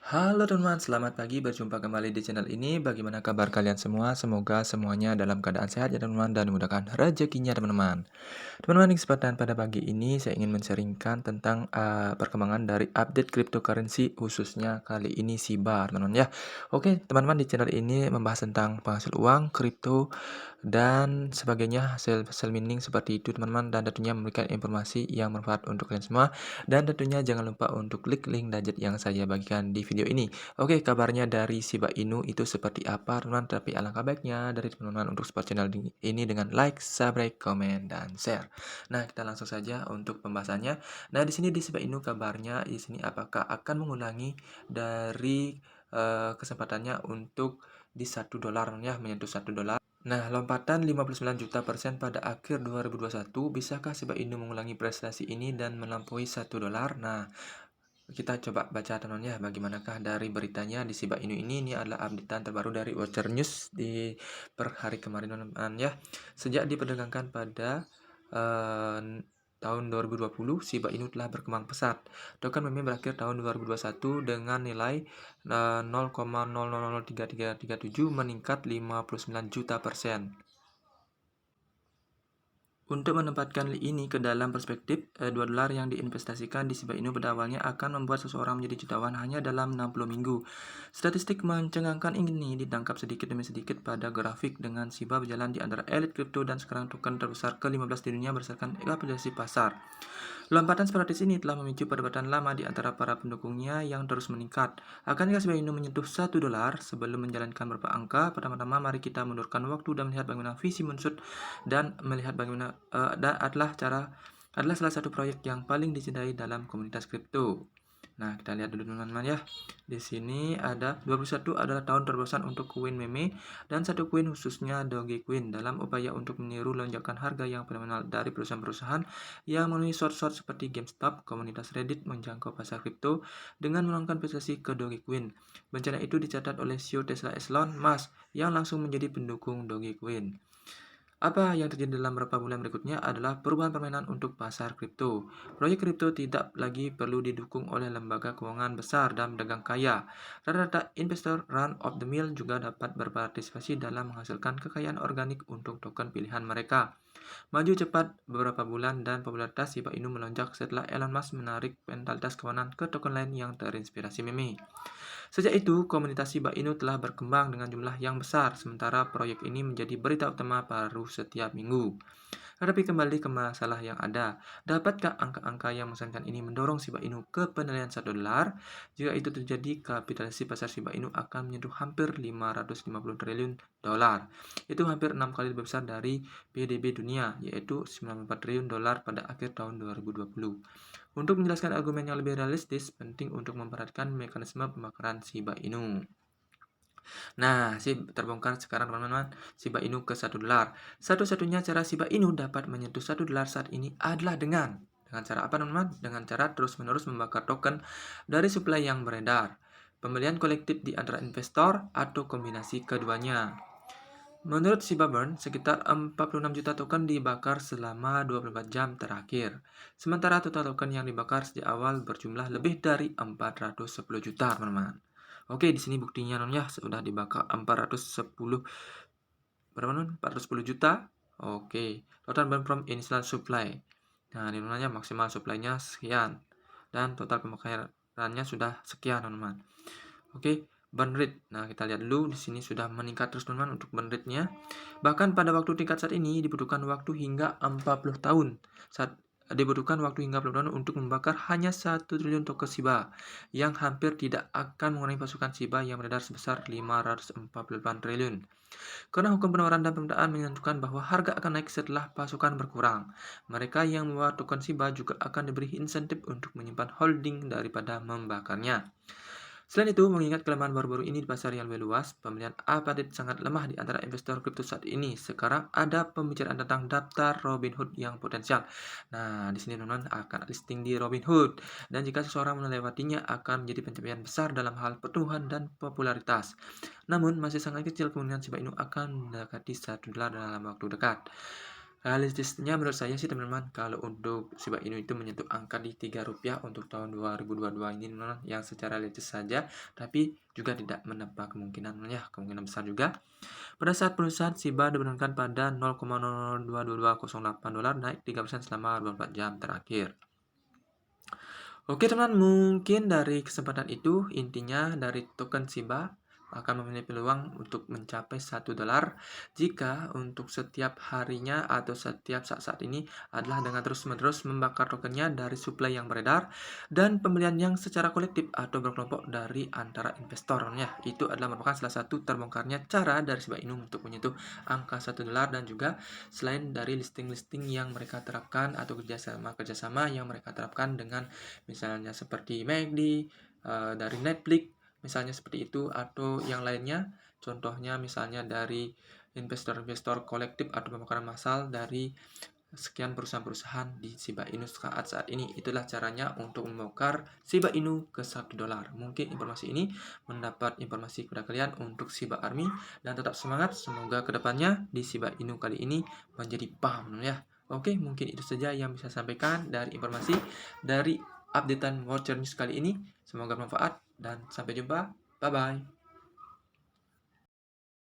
Halo teman-teman, selamat pagi. Berjumpa kembali di channel ini. Bagaimana kabar kalian semua? Semoga semuanya dalam keadaan sehat ya teman-teman dan dimudahkan rezekinya teman-teman. Teman-teman, di kesempatan pada pagi ini saya ingin men-sharingkan tentang perkembangan dari update cryptocurrency khususnya kali ini SHIBA, teman-teman ya. Oke, teman-teman, di channel ini membahas tentang penghasil uang, kripto, dan sebagainya, hasil mining seperti itu teman-teman, dan tentunya memberikan informasi yang bermanfaat untuk kalian semua. Dan tentunya jangan lupa untuk klik link gadget yang saya bagikan di video ini. Oke, kabarnya dari Shiba Inu itu seperti apa teman-teman? Tapi alangkah baiknya dari teman-teman untuk support channel ini dengan like, subscribe, komen, dan share. Nah, kita langsung saja untuk pembahasannya. Nah, di sini di Shiba Inu kabarnya di sini apakah akan mengulangi dari kesempatannya untuk di $1 ya, menyentuh $1. Nah, lompatan 59 juta% pada akhir 2021, bisakah Shiba Inu mengulangi prestasi ini dan melampaui $1? Nah, kita coba baca teman ya, bagaimanakah dari beritanya di Shiba Inu ini. Ini adalah updatean terbaru dari Watcher News di per hari kemarin teman-teman ya. Sejak diperdagangkan pada eh, tahun 2020, Shiba Inu telah berkembang pesat. Token meme berakhir tahun 2021 dengan nilai 0,003337 meningkat 59 juta%. Untuk menempatkan ini ke dalam perspektif, $2 yang diinvestasikan di Shiba Inu pada awalnya akan membuat seseorang menjadi jutawan hanya dalam 60 minggu. Statistik mencengangkan ini ditangkap sedikit demi sedikit pada grafik dengan Shiba berjalan di antara elit kripto dan sekarang token terbesar ke-15 di dunia berdasarkan kapitalisasi pasar. Lompatan separatis ini telah memicu perdebatan lama di antara para pendukungnya yang terus meningkat. Akankah Shiba Inu menyentuh $1? Sebelum menjalankan beberapa angka, pertama-tama mari kita mundurkan waktu dan melihat bagaimana visi Munsut dan melihat bagaimana adalah salah satu proyek yang paling dicintai dalam komunitas kripto. Nah, kita lihat dulu teman-teman ya. Di sini ada 21 adalah tahun terbesar untuk koin meme dan satu koin khususnya Dogecoin dalam upaya untuk meniru lonjakan harga yang fenomenal dari perusahaan-perusahaan yang memenuhi short-short seperti GameStop. Komunitas Reddit menjangkau pasar kripto dengan menuangkan investasi ke Dogecoin. Bencana itu dicatat oleh CEO Tesla Elon Musk yang langsung menjadi pendukung Dogecoin. Apa yang terjadi dalam beberapa bulan berikutnya adalah perubahan permainan untuk pasar kripto. Proyek kripto tidak lagi perlu didukung oleh lembaga keuangan besar dan pedagang kaya. Rata-rata investor run of the mill juga dapat berpartisipasi dalam menghasilkan kekayaan organik untuk token pilihan mereka. Maju cepat beberapa bulan dan popularitas Shiba Inu melonjak setelah Elon Musk menarik mentalitas kawanan ke token lain yang terinspirasi meme. Sejak itu, komunitas Shiba Inu telah berkembang dengan jumlah yang besar, sementara proyek ini menjadi berita utama baru setiap minggu. Tetapi kembali ke masalah yang ada, dapatkah angka-angka yang mengesankan ini mendorong Shiba Inu ke penilaian $1? Jika itu terjadi, kapitalisasi pasar Shiba Inu akan menyentuh hampir 550 triliun dolar. Itu hampir 6 kali lebih besar dari PDB dunia, yaitu 94 triliun dolar pada akhir tahun 2020. Untuk menjelaskan argumen yang lebih realistis, penting untuk memperhatikan mekanisme pembakaran Shiba Inu. Nah, terbongkar sekarang teman-teman, Shiba Inu ke $1. Satu-satunya cara Shiba Inu dapat menyentuh $1 saat ini adalah dengan cara apa teman-teman? Dengan cara terus-menerus membakar token dari supply yang beredar. Pembelian kolektif di antara investor atau kombinasi keduanya. Menurut Burn, sekitar 46 juta token dibakar selama 24 jam terakhir. Sementara total token yang dibakar sejak awal berjumlah lebih dari 410 juta, teman-teman. Oke, di sini buktinya non ya, sudah dibakar 410 berapa non? 410 juta. Oke, total burn from initial supply. Nah, ini namanya maksimal supply-nya sekian dan total pembakarannya sudah sekian, teman-teman. Oke, burn rate. Nah, kita lihat dulu di sini sudah meningkat terus teman-teman untuk burn rate-nya. Bahkan pada waktu tingkat saat ini dibutuhkan waktu hingga 40 tahun. Untuk membakar hanya 1 triliun token Shiba yang hampir tidak akan mengurangi pasukan Shiba yang beredar sebesar 548 triliun. Karena hukum penawaran dan permintaan menentukan bahwa harga akan naik setelah pasukan berkurang. Mereka yang membawa token Shiba juga akan diberi insentif untuk menyimpan holding daripada membakarnya. Selain itu, mengingat kelemahan baru-baru ini di pasar yang lebih luas, pembelian apatit sangat lemah di antara investor kripto saat ini. Sekarang ada pembicaraan tentang daftar Robinhood yang potensial. Nah, di sini teman-teman akan listing di Robinhood. Dan jika seseorang melewatinya akan menjadi pencapaian besar dalam hal pertumbuhan dan popularitas. Namun, masih sangat kecil kemungkinan Shiba Inu akan mendekati $1 dalam waktu dekat. Realistisnya menurut saya sih teman-teman, kalau untuk Shiba Inu itu menyentuh angka di Rp3 untuk tahun 2022 ini teman-teman, yang secara realistis saja, tapi juga tidak menebak kemungkinan ya, kemungkinan besar juga. Pada saat penulisan, Shiba dibenarkan pada $0,002208 naik 3% selama 24 jam terakhir. Oke teman, mungkin dari kesempatan itu intinya dari token Shiba akan memiliki peluang untuk mencapai $1 jika untuk setiap harinya atau setiap saat-saat ini adalah dengan terus-menerus membakar tokennya dari supply yang beredar dan pembelian yang secara kolektif atau berkelompok dari antara investor ya. Itu adalah merupakan salah satu terbongkarnya cara dari Shiba Inu untuk menyentuh angka $1 dan juga selain dari listing-listing yang mereka terapkan atau kerjasama yang mereka terapkan dengan misalnya seperti McD, dari Netflix, misalnya seperti itu, atau yang lainnya, contohnya misalnya dari investor-investor kolektif atau pemekaran massal dari sekian perusahaan-perusahaan di Shiba Inu saat ini. Itulah caranya untuk membongkar Shiba Inu ke $1. Mungkin informasi ini mendapat informasi kepada kalian untuk Shiba Army dan tetap semangat. Semoga kedepannya di Shiba Inu kali ini menjadi paham ya. Oke, mungkin itu saja yang bisa saya sampaikan dari informasi dari updatean Watcher News kali ini. Semoga bermanfaat dan sampai jumpa. Bye-bye.